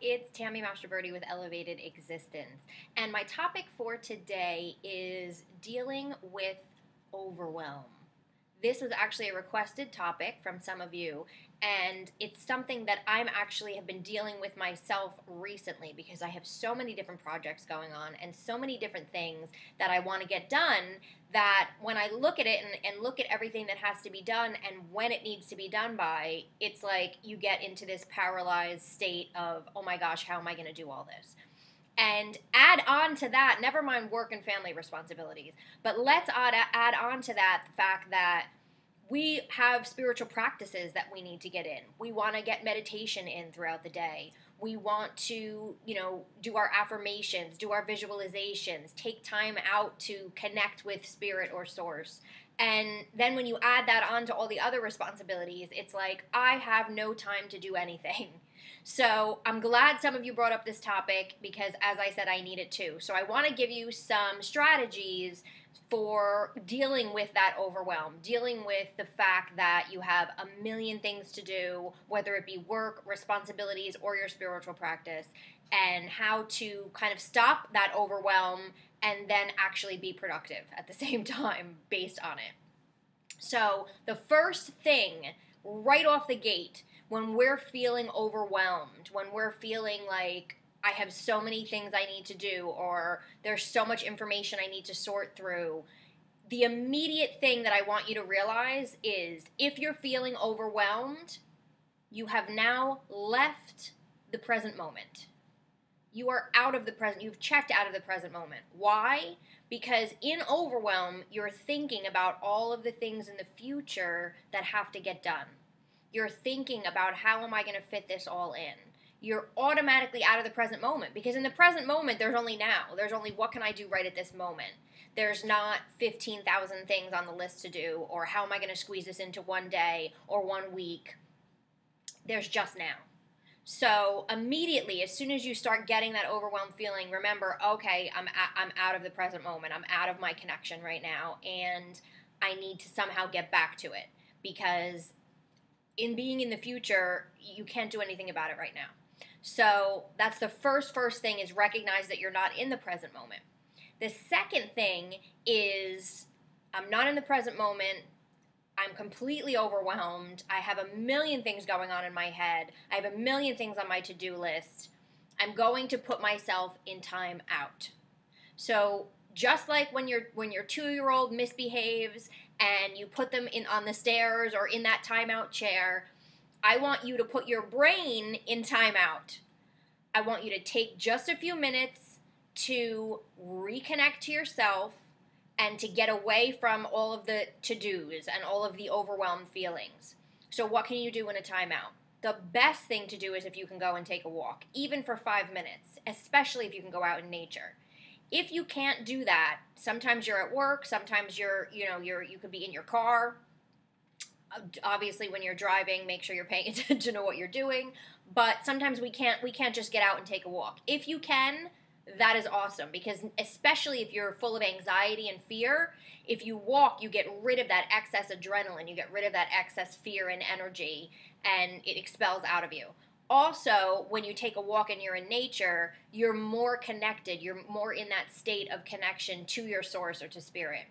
it's Tammy Mastroberte with Elevated Existence. And my topic for today is dealing with overwhelm. This was actually a requested topic from some of you, and it's something that I'm actually have been dealing with myself recently because I have so many different projects going on and so many different things that I want to get done that when I look at it and look at everything that has to be done and when it needs to be done by, it's like you get into this paralyzed state of, oh my gosh, how am I going to do all this? And add on to that, never mind work and family responsibilities, but let's add on to that the fact that we have spiritual practices that we need to get in. We want to get meditation in throughout the day. We want to, do our affirmations, do our visualizations, take time out to connect with spirit or source. And then when you add that on to all the other responsibilities, it's like, I have no time to do anything. So I'm glad some of you brought up this topic because, as I said, I need it too. So I want to give you some strategies for dealing with that overwhelm, dealing with the fact that you have a million things to do, whether it be work, responsibilities, or your spiritual practice, and how to kind of stop that overwhelm and then actually be productive at the same time based on it. So the first thing right off the gate, when we're feeling overwhelmed, when we're feeling like I have so many things I need to do or there's so much information I need to sort through, the immediate thing that I want you to realize is if you're feeling overwhelmed, you have now left the present moment. You are out of the present. You've checked out of the present moment. Why? Because in overwhelm, you're thinking about all of the things in the future that have to get done. You're thinking about how am I going to fit this all in. You're automatically out of the present moment because in the present moment, there's only now. There's only what can I do right at this moment. There's not 15,000 things on the list to do or how am I going to squeeze this into one day or 1 week. There's just now. So immediately, as soon as you start getting that overwhelmed feeling, remember, okay, I'm out of the present moment. I'm out of my connection right now, and I need to somehow get back to it because in being in the future, you can't do anything about it right now. So that's the first thing is recognize that you're not in the present moment. The second thing is I'm not in the present moment. I'm completely overwhelmed. I have a million things going on in my head. I have a million things on my to-do list. I'm going to put myself in time out. So just like when your 2-year-old misbehaves and you put them in on the stairs or in that timeout chair, I want you to put your brain in timeout. I want you to take just a few minutes to reconnect to yourself and to get away from all of the to-dos and all of the overwhelmed feelings. So what can you do in a timeout? The best thing to do is if you can go and take a walk, even for 5 minutes, especially if you can go out in nature. If you can't do that, sometimes you're at work, sometimes you could be in your car. Obviously, when you're driving, make sure you're paying attention to what you're doing. But sometimes we can't just get out and take a walk. If you can, that is awesome because especially if you're full of anxiety and fear, if you walk, you get rid of that excess adrenaline, you get rid of that excess fear and energy, and it expels out of you. Also, when you take a walk and you're in nature, you're more connected, you're more in that state of connection to your source or to spirit.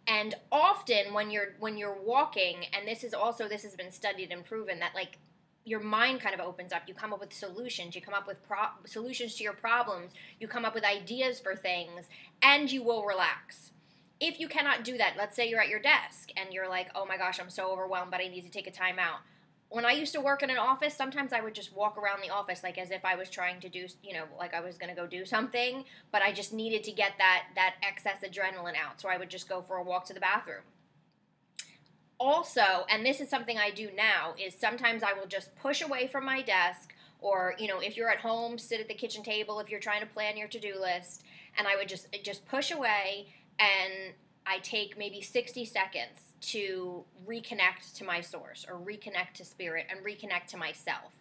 And often when you're walking, and this has been studied and proven that like your mind kind of opens up. You come up with solutions. You come up with solutions to your problems. You come up with ideas for things, and you will relax. If you cannot do that, let's say you're at your desk, and you're like, oh my gosh, I'm so overwhelmed, but I need to take a time out. When I used to work in an office, sometimes I would just walk around the office like as if I was trying to do, like I was going to go do something, but I just needed to get that excess adrenaline out, so I would just go for a walk to the bathroom. Also, and this is something I do now, is sometimes I will just push away from my desk or, if you're at home, sit at the kitchen table if you're trying to plan your to-do list, and I would just push away and I take maybe 60 seconds to reconnect to my source or reconnect to spirit and reconnect to myself.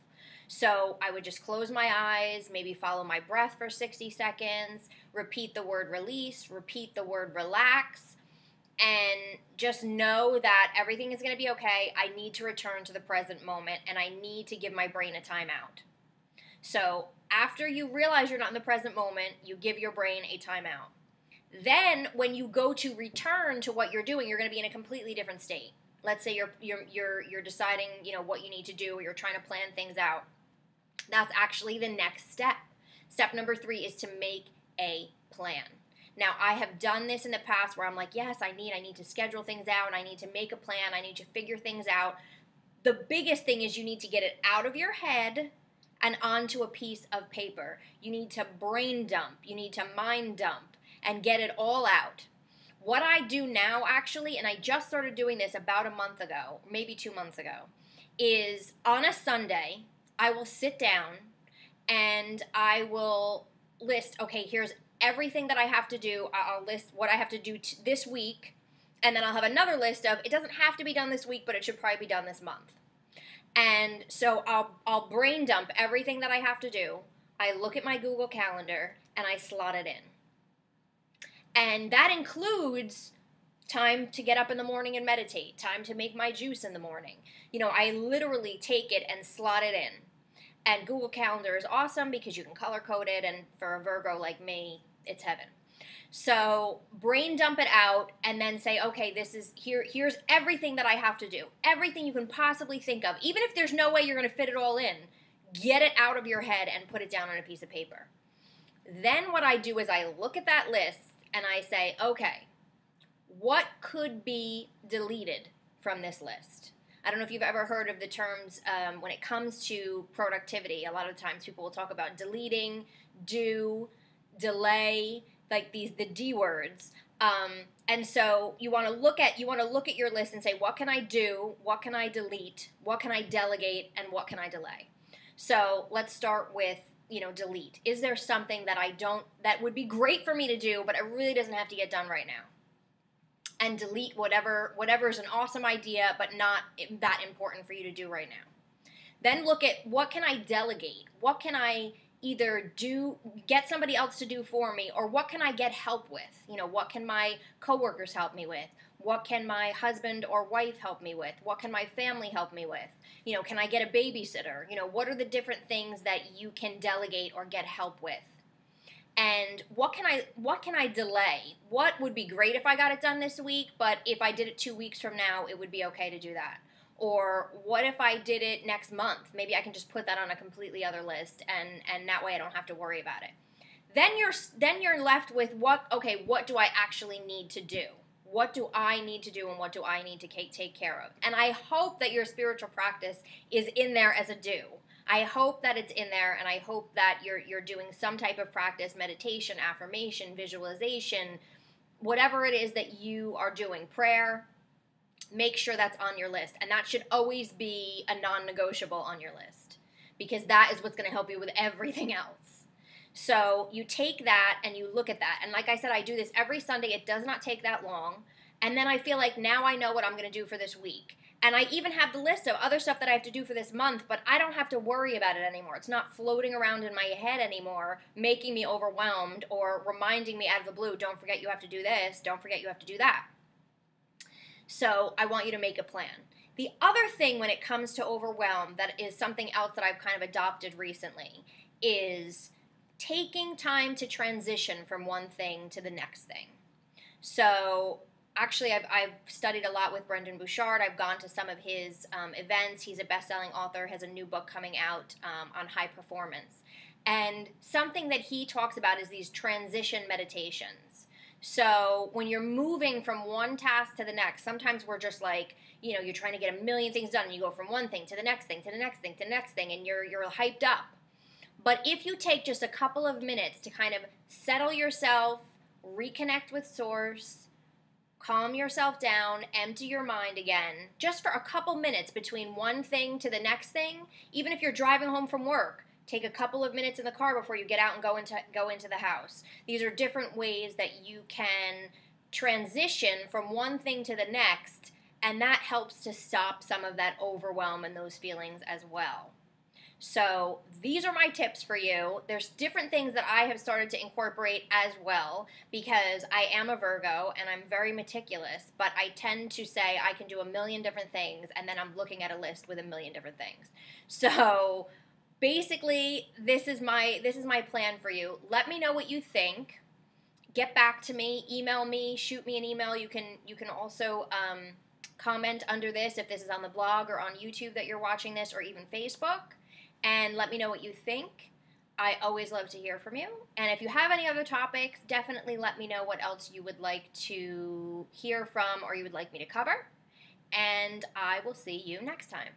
So I would just close my eyes, maybe follow my breath for 60 seconds, repeat the word release, repeat the word relax, and just know that everything is going to be okay. I need to return to the present moment, and I need to give my brain a timeout. So After you realize you're not in the present moment, you give your brain a timeout. Then when you go to return to what you're doing, you're going to be in a completely different state. Let's say you're deciding, what you need to do, or you're trying to plan things out. That's actually the next step. Step number 3 is to make a plan. Now, I have done this in the past where I'm like, yes, I need to schedule things out. I need to make a plan. I need to figure things out. The biggest thing is you need to get it out of your head and onto a piece of paper. You need to brain dump. You need to mind dump and get it all out. What I do now, actually, and I just started doing this about a month ago, maybe 2 months ago, is on a Sunday, I will sit down and I will list, okay, here's everything that I have to do. I'll list what I have to do this week, and then I'll have another list of, it doesn't have to be done this week, but it should probably be done this month. And so I'll brain dump everything that I have to do. I look at my Google Calendar, and I slot it in. And that includes time to get up in the morning and meditate, time to make my juice in the morning. I literally take it and slot it in. And Google Calendar is awesome because you can color code it, and for a Virgo like me, it's heaven. So brain dump it out and then say, okay, here's everything that I have to do. Everything you can possibly think of. Even if there's no way you're going to fit it all in, get it out of your head and put it down on a piece of paper. Then what I do is I look at that list and I say, okay, what could be deleted from this list? I don't know if you've ever heard of the terms when it comes to productivity. A lot of times people will talk about deleting, do, delay, like the D words. And so you want to look at your list and say, what can I do? What can I delete? What can I delegate? And what can I delay? So let's start with, delete. Is there something that would be great for me to do, but it really doesn't have to get done right now? And delete whatever is an awesome idea, but not that important for you to do right now. Then look at, what can I delegate? What can I either get somebody else to do for me, or what can I get help with? What can my coworkers help me with? What can my husband or wife help me with? What can my family help me with? Can I get a babysitter? What are the different things that you can delegate or get help with? And what can I delay? What would be great if I got it done this week, but if I did it 2 weeks from now, it would be okay to do that? Or what if I did it next month? Maybe I can just put that on a completely other list, and that way I don't have to worry about it. Then you're left with, what do I actually need to do? What do I need to do, and what do I need to take care of? And I hope that your spiritual practice is in there as a do. I hope that it's in there, and I hope that you're doing some type of practice, meditation, affirmation, visualization, whatever it is that you are doing, prayer. Make sure that's on your list, and that should always be a non-negotiable on your list, because that is what's going to help you with everything else. So you take that and you look at that, and like I said, I do this every Sunday. It does not take that long, and then I feel like now I know what I'm going to do for this week. And I even have the list of other stuff that I have to do for this month, but I don't have to worry about it anymore. It's not floating around in my head anymore, making me overwhelmed or reminding me out of the blue, don't forget you have to do this, don't forget you have to do that. So I want you to make a plan. The other thing when it comes to overwhelm, that is something else that I've kind of adopted recently, is taking time to transition from one thing to the next thing. So actually, I've studied a lot with Brendan Bouchard. I've gone to some of his events. He's a best-selling author, has a new book coming out on high performance. And something that he talks about is these transition meditations. So when you're moving from one task to the next, sometimes we're just like, you're trying to get a million things done, and you go from one thing to the next thing, to the next thing, to the next thing, and you're hyped up. But if you take just a couple of minutes to kind of settle yourself, reconnect with Source, calm yourself down, empty your mind again, just for a couple minutes between one thing to the next thing, even if you're driving home from work, take a couple of minutes in the car before you get out and go into the house. These are different ways that you can transition from one thing to the next, and that helps to stop some of that overwhelm and those feelings as well. So these are my tips for you. There's different things that I have started to incorporate as well, because I am a Virgo and I'm very meticulous, but I tend to say I can do a million different things, and then I'm looking at a list with a million different things. So basically, this is my plan for you. Let me know what you think. Get back to me, email me, shoot me an email. You can also comment under this if this is on the blog or on YouTube that you're watching this, or even Facebook, and let me know what you think. I always love to hear from you. And if you have any other topics, definitely let me know what else you would like to hear from or you would like me to cover. And I will see you next time.